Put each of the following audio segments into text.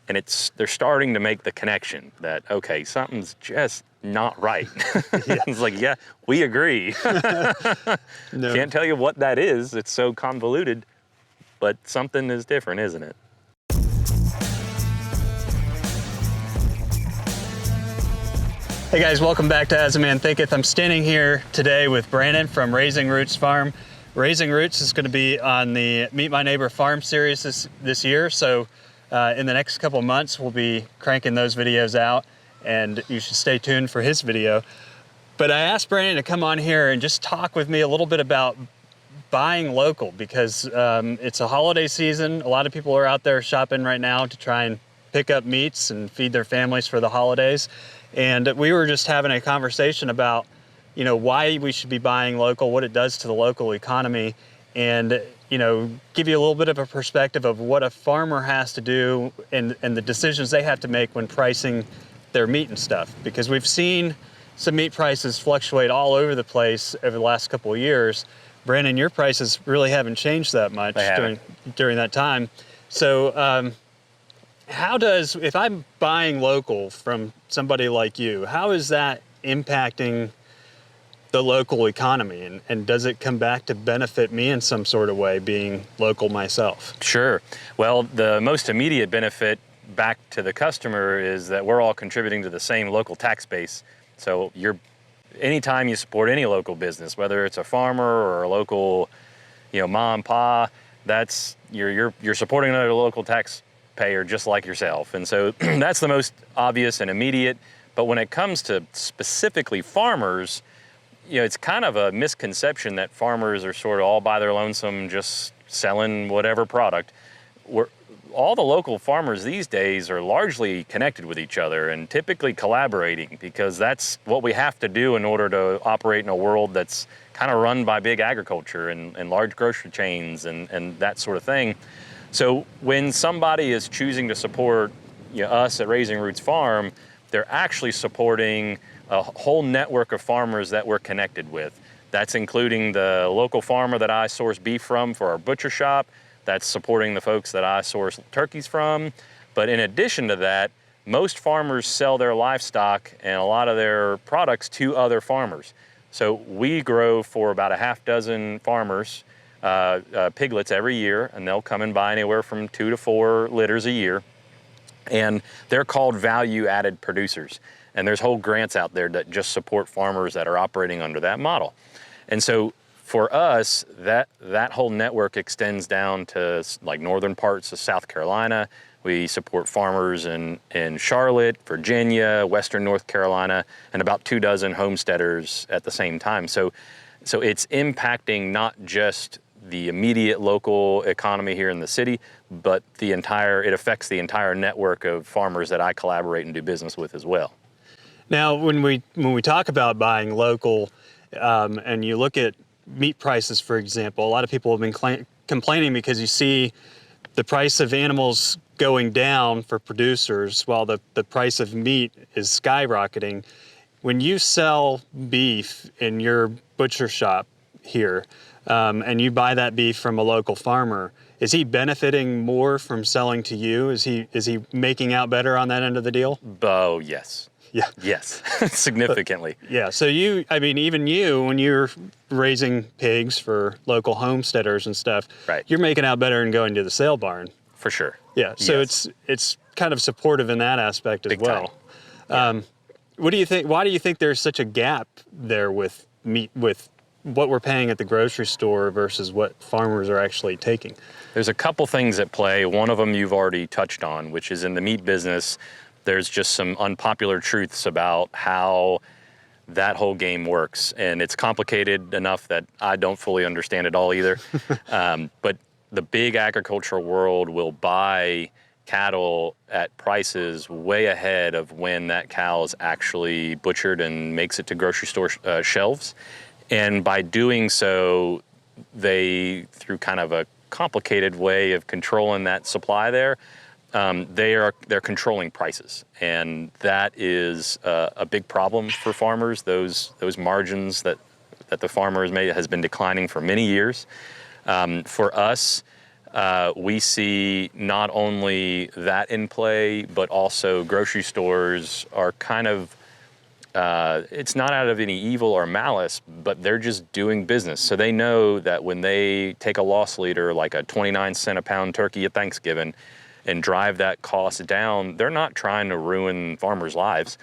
And they're starting to make the connection that, okay, something's just not right. It's like, yeah, we agree. No. Can't tell you what that is. It's so convoluted, but something is different, isn't it? Hey guys, welcome back to As a Man Thinketh. I'm standing here today with Brandon from Raising Roots Farm. Raising Roots is going to be on the Meet My Neighbor Farm series this year, so in the next couple months we'll be cranking those videos out, and you should stay tuned for his video. But I asked Brandon to come on here and just talk with me a little bit about buying local, because it's a holiday season. A lot of people are out there shopping right now to try and pick up meats and feed their families for the holidays. And we were just having a conversation about, you know, why we should be buying local, what it does to the local economy, and, you know, give you a little bit of a perspective of what a farmer has to do and the decisions they have to make when pricing their meat and stuff. Because we've seen some meat prices fluctuate all over the place over the last couple of years. Brandon, your prices really haven't changed that much during that time. So if I'm buying local from somebody like you, how is that impacting the local economy, and does it come back to benefit me in some sort of way, being local myself? Sure. Well, the most immediate benefit back to the customer is that we're all contributing to the same local tax base. So anytime you support any local business, whether it's a farmer or a local, you know, mom and pa, you're supporting another local taxpayer just like yourself. And so that's the most obvious and immediate. But when it comes to specifically farmers, you know, it's kind of a misconception that farmers are sort of all by their lonesome, just selling whatever product. All the local farmers these days are largely connected with each other and typically collaborating, because that's what we have to do in order to operate in a world that's kind of run by big agriculture and large grocery chains and that sort of thing. So when somebody is choosing to support, you know, us at Raising Roots Farm, they're actually supporting a whole network of farmers that we're connected with. That's including the local farmer that I source beef from for our butcher shop. That's supporting the folks that I source turkeys from. But in addition to that, most farmers sell their livestock and a lot of their products to other farmers. So we grow for about a half dozen farmers piglets every year, and they'll come and buy anywhere from 2 to 4 litters a year. And they're called value-added producers. And there's whole grants out there that just support farmers that are operating under that model. And so for us, that whole network extends down to like northern parts of South Carolina. We support farmers in Charlotte, Virginia, Western North Carolina, and about 2 dozen homesteaders at the same time. So it's impacting not just the immediate local economy here in the city, but it affects the entire network of farmers that I collaborate and do business with as well. Now, when we talk about buying local, and you look at meat prices, for example, a lot of people have been complaining because you see the price of animals going down for producers while the price of meat is skyrocketing. When you sell beef in your butcher shop here, and you buy that beef from a local farmer, is he benefiting more from selling to you? Is he making out better on that end of the deal? Oh, yes. Yeah. Yes, significantly. But, yeah, so even you, when you're raising pigs for local homesteaders and stuff, right, you're making out better than going to the sale barn. For sure. Yeah, so yes. it's kind of supportive in that aspect as Big well. Time. Yeah. What do you think? Why do you think there's such a gap there with meat, with what we're paying at the grocery store versus what farmers are actually taking? There's a couple things at play. One of them you've already touched on, which is in the meat business, there's just some unpopular truths about how that whole game works. And it's complicated enough that I don't fully understand it all either. But the big agricultural world will buy cattle at prices way ahead of when that cow is actually butchered and makes it to grocery store shelves. And by doing so, they, through kind of a complicated way of controlling that supply there, they're controlling prices, and that is a big problem for farmers. Those margins that the farmer has made has been declining for many years. For us, we see not only that in play, but also grocery stores are kind of, it's not out of any evil or malice, but they're just doing business. So they know that when they take a loss leader, like a 29-cent a pound turkey at Thanksgiving, and drive that cost down, they're not trying to ruin farmers' lives.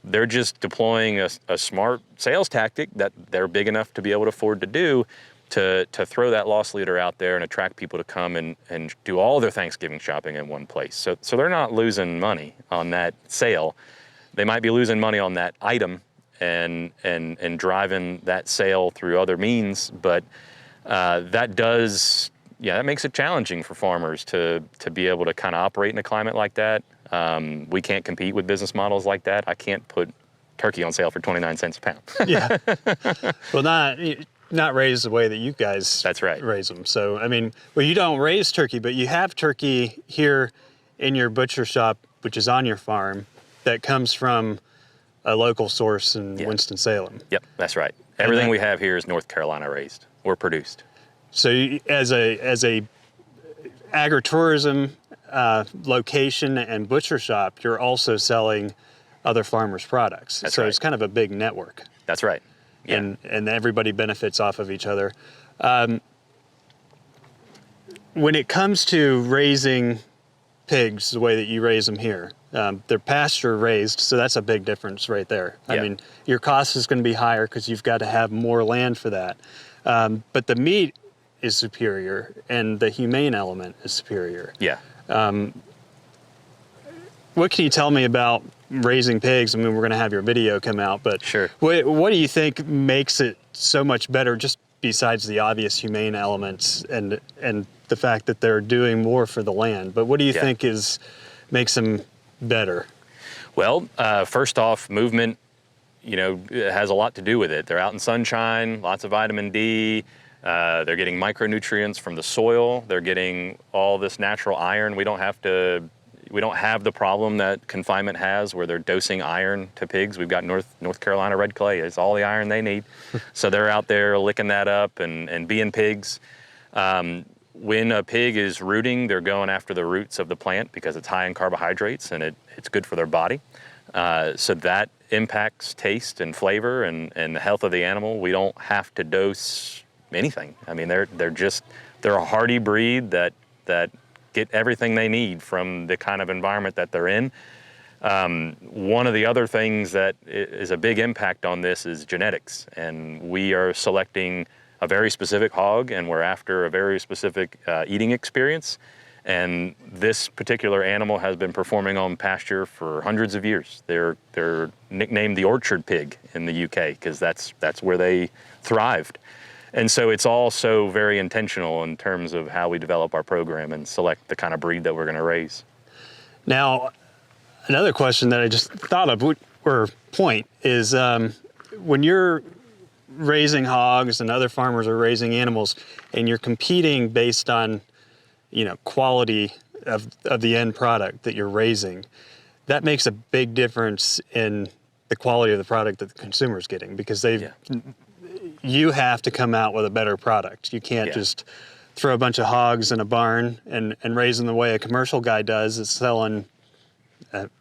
They're just deploying a smart sales tactic that they're big enough to be able to afford to do, to throw that loss leader out there and attract people to come and do all their Thanksgiving shopping in one place. So they're not losing money on that sale. They might be losing money on that item and driving that sale through other means, but that makes it challenging for farmers to be able to kind of operate in a climate like that. We can't compete with business models like that. I can't put turkey on sale for 29 cents a pound. Yeah. Well, not raised the way that you guys That's right. raise them. So, I mean, well, you don't raise turkey, but you have turkey here in your butcher shop, which is on your farm, that comes from a local source in Winston-Salem. Yep, that's right. Everything we have here is North Carolina raised or produced. So as a agritourism location and butcher shop, you're also selling other farmers' products. That's so right. It's kind of a big network. That's right. Yeah. And everybody benefits off of each other. When it comes to raising pigs the way that you raise them here, they're pasture-raised, so that's a big difference right there. Yeah. I mean, your cost is going to be higher because you've got to have more land for that. But the meat is superior, and the humane element is superior. Yeah. What can you tell me about raising pigs? I mean, we're going to have your video come out, but Sure. What do you think makes it so much better, just besides the obvious humane elements and the fact that they're doing more for the land? But what do you think makes them better? Well, first off, movement, it has a lot to do with it. They're out in sunshine, lots of vitamin D. They're getting micronutrients from the soil. They're getting all this natural iron. We don't have the problem that confinement has where they're dosing iron to pigs. We've got North Carolina red clay. It's all the iron they need. So they're out there licking that up and being pigs. When a pig is rooting, they're going after the roots of the plant because it's high in carbohydrates and it's good for their body. So that impacts taste and flavor and the health of the animal. We don't have to dose anything. I mean, they're a hardy breed that get everything they need from the kind of environment that they're in. One of the other things that is a big impact on this is genetics, and we are selecting a very specific hog, and we're after a very specific eating experience. And this particular animal has been performing on pasture for hundreds of years. They're nicknamed the orchard pig in the UK because that's where they thrived. And so it's also very intentional in terms of how we develop our program and select the kind of breed that we're going to raise. Now, another question that I just thought of, or point, is when you're raising hogs and other farmers are raising animals and you're competing based on, quality of the end product that you're raising, that makes a big difference in the quality of the product that the consumer's getting because you have to come out with a better product. You can't just throw a bunch of hogs in a barn and raise them the way a commercial guy does. It's selling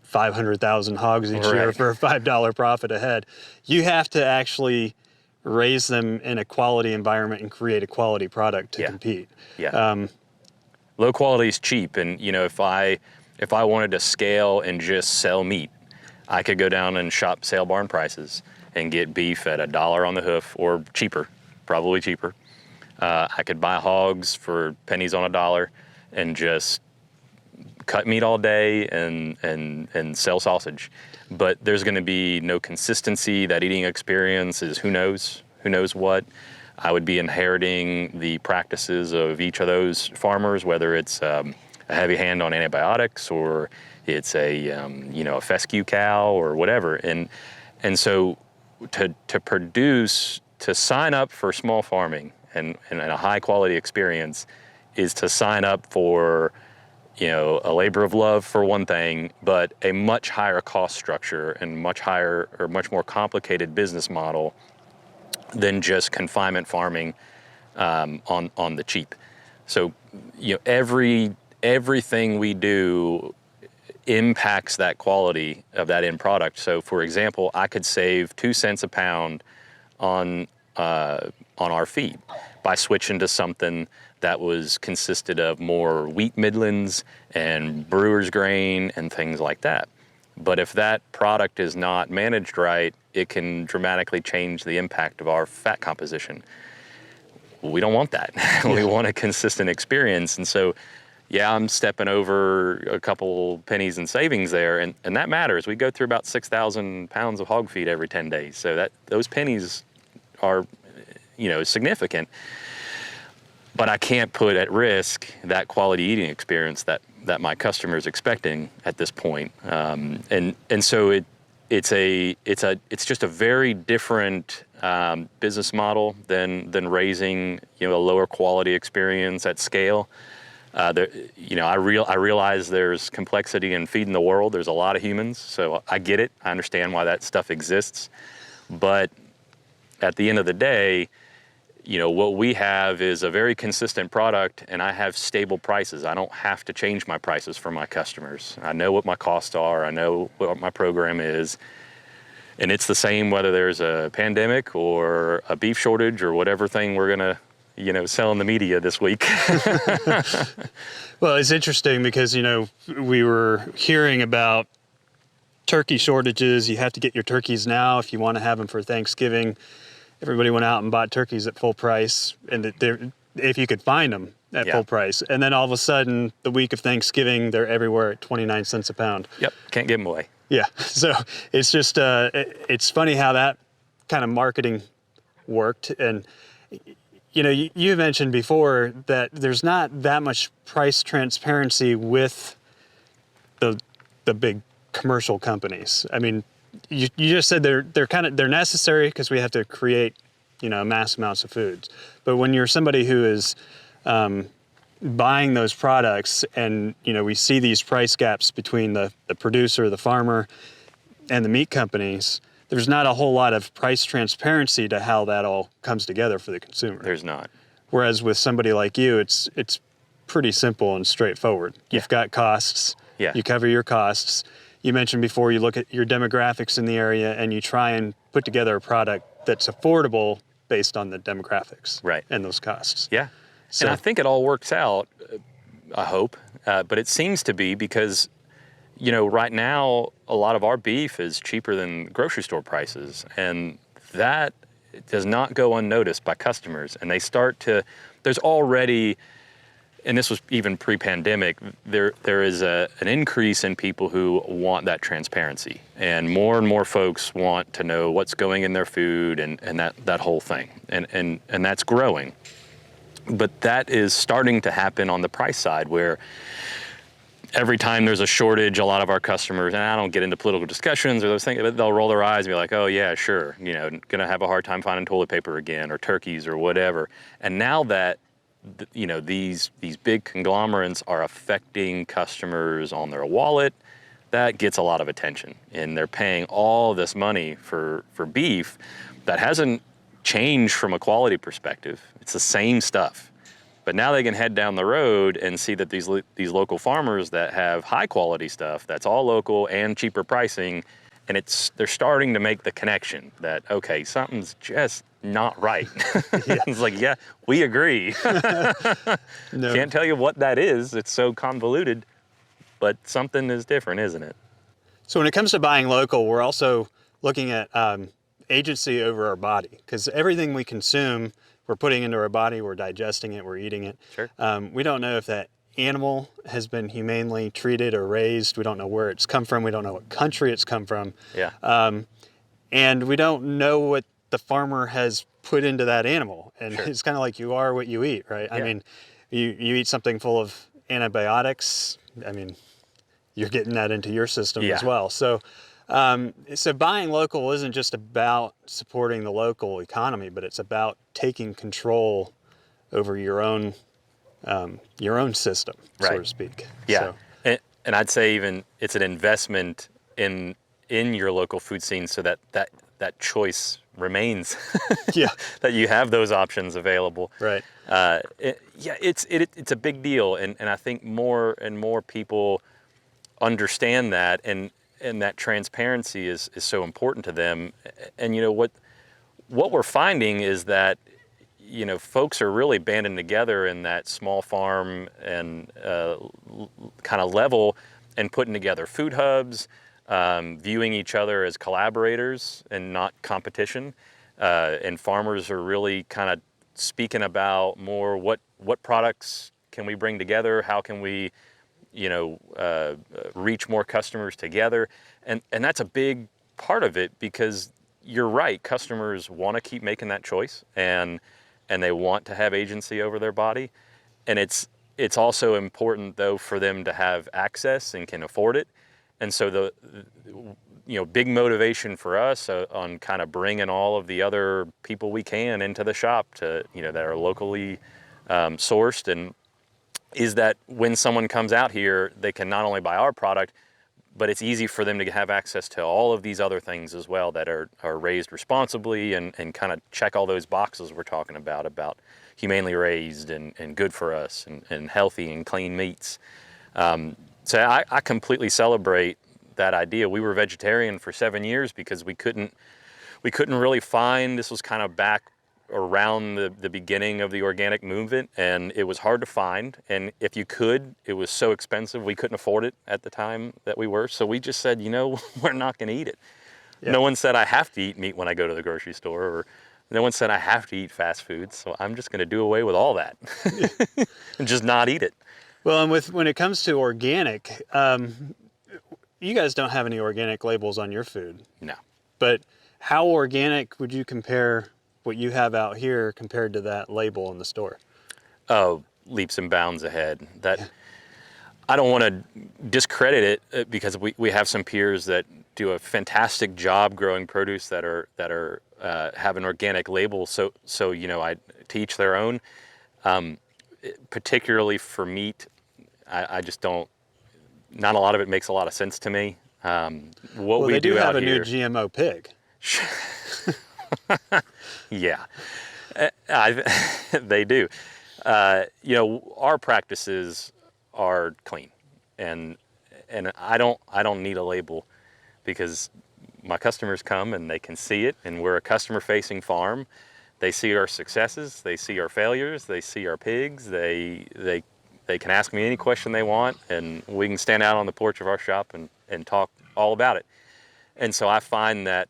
500,000 hogs each year for a $5 profit a head. You have to actually raise them in a quality environment and create a quality product to compete. Yeah. Low quality is cheap, and if I wanted to scale and just sell meat, I could go down and shop sale barn prices and get beef at $1 on the hoof or cheaper, probably cheaper. I could buy hogs for pennies on a dollar and just cut meat all day and sell sausage. But there's going to be no consistency. That eating experience is who knows what. I would be inheriting the practices of each of those farmers, whether it's a heavy hand on antibiotics or it's a fescue cow or whatever. And so to produce, to sign up for small farming and a high quality experience is to sign up for a labor of love for one thing, but a much higher cost structure and much more complicated business model than just confinement farming on the cheap. So, everything we do impacts that quality of that end product. So, for example, I could save 2 cents a pound on our feed by switching to something that was consisted of more wheat midlands and brewer's grain and things like that. But if that product is not managed right, it can dramatically change the impact of our fat composition. We don't want that. We want a consistent experience. And so, yeah, I'm stepping over a couple pennies in savings there, and that matters. We go through about 6,000 pounds of hog feed every 10 days. So those pennies are, significant. But I can't put at risk that quality eating experience that my customer is expecting at this point. And so it's just a very different business model than raising a lower quality experience at scale. I realize there's complexity in feeding the world. There's a lot of humans, so I get it. I understand why that stuff exists. But at the end of the day, what we have is a very consistent product, and I have stable prices. I don't have to change my prices for my customers. I know what my costs are. I know what my program is. And it's the same whether there's a pandemic or a beef shortage or whatever thing we're going to sell in the media this week. Well, it's interesting because, we were hearing about turkey shortages. You have to get your turkeys now if you want to have them for Thanksgiving. Everybody went out and bought turkeys at full price, and if you could find them at full price. And then all of a sudden, the week of Thanksgiving, they're everywhere at 29 cents a pound. Yep, can't give them away. Yeah, so it's just, it's funny how that kind of marketing worked. And you mentioned before that there's not that much price transparency with the big commercial companies. I mean, you just said they're necessary because we have to create mass amounts of foods. But when you're somebody who is buying those products, and we see these price gaps between the producer, the farmer, and the meat companies, there's not a whole lot of price transparency to how that all comes together for the consumer. There's not. Whereas with somebody like you, it's pretty simple and straightforward. You've got costs. Yeah. You cover your costs. You mentioned before you look at your demographics in the area and you try and put together a product that's affordable based on the demographics and those costs. Yeah. So, and I think it all works out, I hope, but it seems to be because, right now a lot of our beef is cheaper than grocery store prices, and that does not go unnoticed by customers. And they there's already, and this was even pre-pandemic, there is an increase in people who want that transparency, and more folks want to know what's going in their food and that whole thing, and that's growing. But that is starting to happen on the price side, where every time there's a shortage, a lot of our customers, and I don't get into political discussions or those things, but they'll roll their eyes and be like, oh yeah, sure, gonna have a hard time finding toilet paper again, or turkeys or whatever. And now that these big conglomerates are affecting customers on their wallet, that gets a lot of attention, and they're paying all this money for beef that hasn't changed from a quality perspective. It's the same stuff, but now they can head down the road and see that these local farmers that have high quality stuff that's all local and cheaper pricing, and they're starting to make the connection that, okay, something's just not right. It's like, yeah, we agree. No. Can't tell you what that is. It's so convoluted, but something is different, isn't it? So when it comes to buying local, we're also looking at agency over our body, because everything we consume, we're putting into our body, we're digesting it, we're eating it. Sure. We don't know if that animal has been humanely treated or raised. We don't know where it's come from. We don't know what country it's come from. Yeah. And we don't know what the farmer has put into that animal. And Sure. It's kind of like you are what you eat, right? Yeah. I mean, you eat something full of antibiotics, I mean, you're getting that into your system as well. So buying local isn't just about supporting the local economy, but it's about taking control over your own system, so to speak. Yeah, So. And I'd say even it's an investment in your local food scene, so that choice remains Yeah. that you have those options available. Right. It's a big deal, and I think more and more people understand that, and that transparency is so important to them. And what we're finding is that folks are really banding together in that small farm and kind of level, and putting together food hubs, viewing each other as collaborators and not competition. And farmers are really kind of speaking about more what products can we bring together, how can we reach more customers together, and that's a big part of it, because you're right, customers want to keep making that choice, and they want to have agency over their body, and it's also important though for them to have access and can afford it. And so the big motivation for us on kind of bringing all of the other people we can into the shop to that are locally sourced, and is that when someone comes out here, they can not only buy our product, but it's easy for them to have access to all of these other things as well that are raised responsibly, and kind of check all those boxes we're talking about humanely raised and good for us, and healthy and clean meats. So I completely celebrate that idea. We were vegetarian for 7 years because we couldn't really find, this was kind of back around the beginning of the organic movement, and it was hard to find, and if you could, it was so expensive, we couldn't afford it at the time that we were, so we just said, we're not going to eat it. Yeah. No one said I have to eat meat when I go to the grocery store, or no one said I have to eat fast food, so I'm just going to do away with all that and just not eat it. Well, and when it comes to organic, you guys don't have any organic labels on your food. No. But how organic would you compare what you have out here compared to that label in the store? Oh, leaps and bounds ahead. That I don't want to discredit it, because we have some peers that do a fantastic job growing produce that are have an organic label. So I teach their own. Particularly for meat, I just don't. Not a lot of it makes a lot of sense to me. What we they do have out a here, new GMO pig. Yeah, they do. Our practices are clean, and I don't need a label, because my customers come and they can see it, and we're a customer-facing farm. They see our successes, they see our failures, they see our pigs. They can ask me any question they want, and we can stand out on the porch of our shop and talk all about it. And so I find that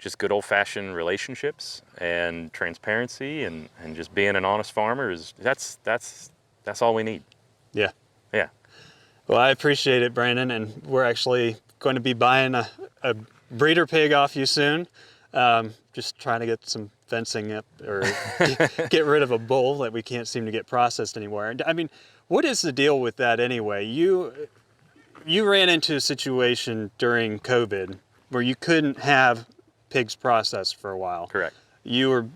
just good old-fashioned relationships and transparency and just being an honest farmer that's all we need. Yeah. Yeah. Well, I appreciate it, Brandon, and we're actually going to be buying a breeder pig off you soon. Just trying to get some fencing up, or get rid of a bull that we can't seem to get processed anymore. I mean, what is the deal with that anyway? You ran into a situation during COVID where you couldn't have pigs processed for a while. Correct. You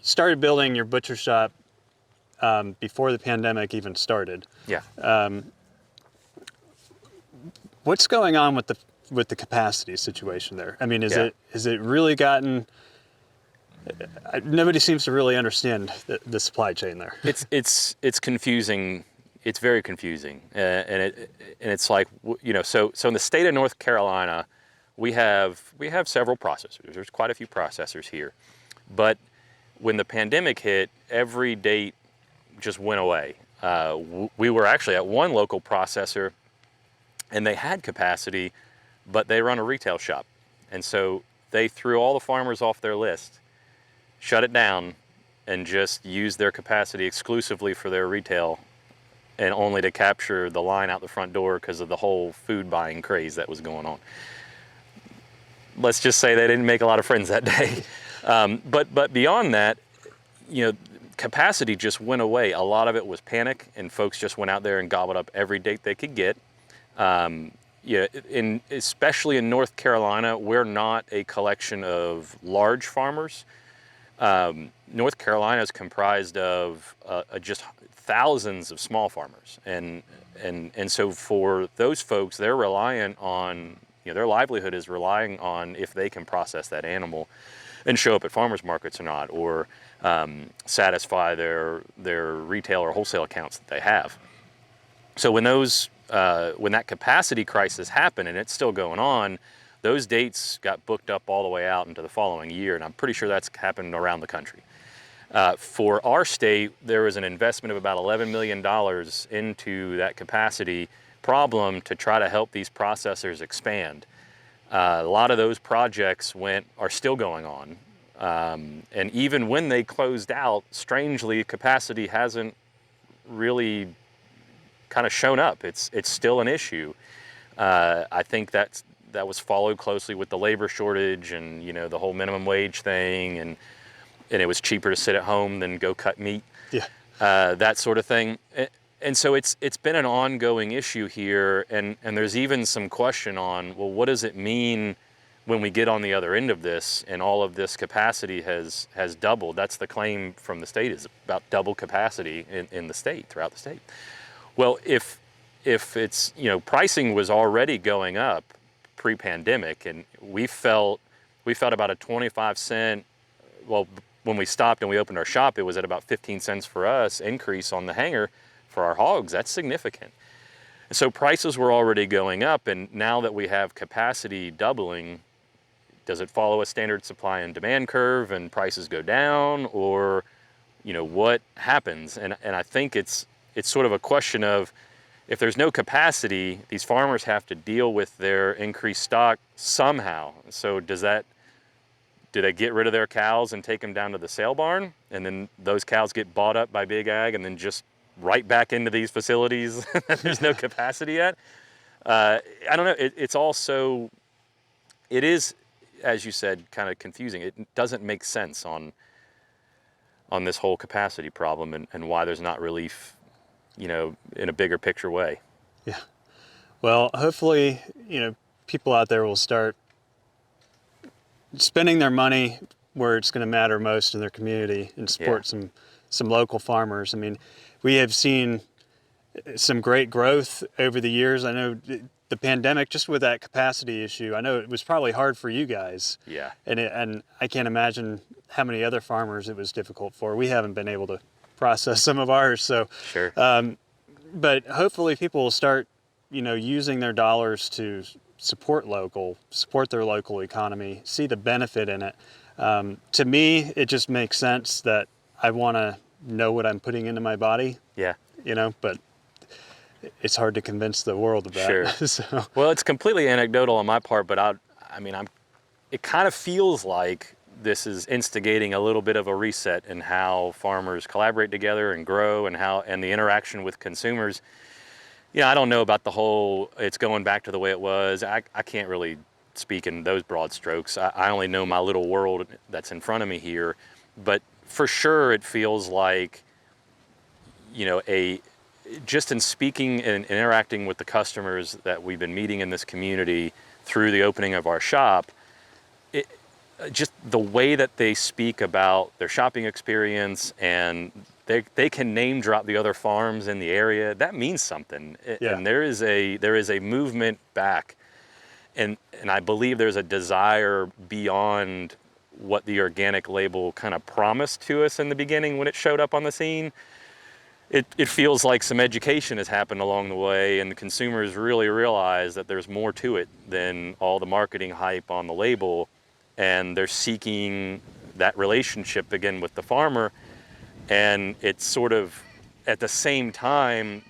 started building your butcher shop before the pandemic even started. Yeah. What's going on with the capacity situation there? I mean, is it really gotten? Nobody seems to really understand the supply chain there. It's confusing. It's very confusing, and it's like so in the state of North Carolina, we have several processors. There's quite a few processors here, but when the pandemic hit, every date just went away. We were actually at one local processor, and they had capacity, but they run a retail shop, and so they threw all the farmers off their list, shut it down, and just used their capacity exclusively for their retail, and only to capture the line out the front door because of the whole food buying craze that was going on. Let's just say they didn't make a lot of friends that day. But beyond that, capacity just went away. A lot of it was panic, and folks just went out there and gobbled up every date they could get. Especially in North Carolina, we're not a collection of large farmers. North Carolina is comprised of just thousands of small farmers, and so for those folks, they're reliant on their livelihood is relying on if they can process that animal and show up at farmers markets or not, or satisfy their retail or wholesale accounts that they have. So when that capacity crisis happened, and it's still going on, those dates got booked up all the way out into the following year, and I'm pretty sure that's happened around the country. For our state, there was an investment of about $11 million into that capacity problem to try to help these processors expand. A lot of those projects are still going on. And even when they closed out, strangely, capacity hasn't really kind of shown up. It's still an issue. I think that was followed closely with the labor shortage and the whole minimum wage thing, and it was cheaper to sit at home than go cut meat. Yeah. That sort of thing. And so it's been an ongoing issue here, and there's even some question on, well, what does it mean when we get on the other end of this and all of this capacity has doubled? That's the claim from the state, is about double capacity in the state, throughout the state. Well, if it's, pricing was already going up pre-pandemic, and we felt about a 25-cent, well, when we stopped and we opened our shop, it was at about 15 cents for us increase on the hanger for our hogs. That's significant. So prices were already going up, and now that we have capacity doubling, does it follow a standard supply and demand curve and prices go down, or what happens? And I think it's sort of a question of, if there's no capacity, these farmers have to deal with their increased stock somehow. So do they get rid of their cows and take them down to the sale barn, and then those cows get bought up by big ag and then just right back into these facilities that there's no capacity yet? I don't know. It is, as you said, kind of confusing. It doesn't make sense on this whole capacity problem, and why there's not relief, in a bigger picture way. Yeah. Well, hopefully, people out there will start spending their money where it's going to matter most in their community and support some local farmers. I mean, we have seen some great growth over the years. I know the pandemic, just with that capacity issue, I know it was probably hard for you guys. Yeah. And I can't imagine how many other farmers it was difficult for. We haven't been able to process some of ours. So, sure. But hopefully people will start, using their dollars to support their local economy, see the benefit in it. To me, it just makes sense that I want to know what I'm putting into my body. Yeah. But it's hard to convince the world of that. Sure. So. Well, it's completely anecdotal on my part, but it kind of feels like this is instigating a little bit of a reset in how farmers collaborate together and grow, and the interaction with consumers. I don't know about the whole, it's going back to the way it was. I can't really speak in those broad strokes. I only know my little world that's in front of me here. But for sure, it feels like, just in speaking and interacting with the customers that we've been meeting in this community through the opening of our shop, just the way that they speak about their shopping experience, and they can name drop the other farms in the area, that means something. Yeah. And there is a movement back, and I believe there's a desire beyond what the organic label kind of promised to us in the beginning when it showed up on the scene. It feels like some education has happened along the way, and the consumers really realize that there's more to it than all the marketing hype on the label, and they're seeking that relationship again with the farmer. And it's sort of, at the same time,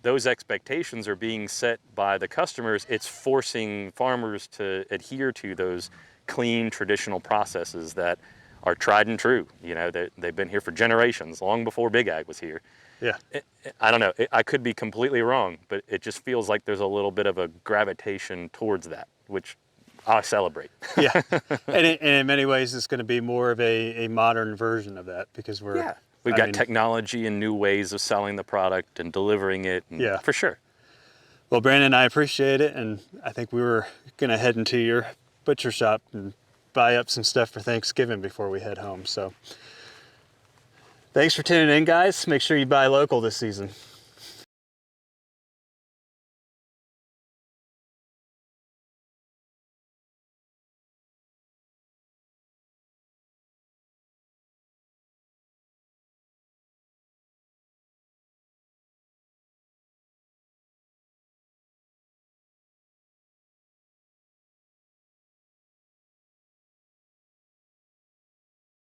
those expectations are being set by the customers. It's forcing farmers to adhere to those clean, traditional processes that are tried and true. They've been here for generations, long before Big Ag was here. Yeah. I don't know. I could be completely wrong, but it just feels like there's a little bit of a gravitation towards that, which I celebrate. Yeah. And in many ways, it's going to be more of a modern version of that, because we've got technology and new ways of selling the product and delivering it. Yeah. For sure. Well, Brandon, I appreciate it. And I think we were going to head into your butcher shop and buy up some stuff for Thanksgiving before we head home. So thanks for tuning in, guys. Make sure you buy local this season.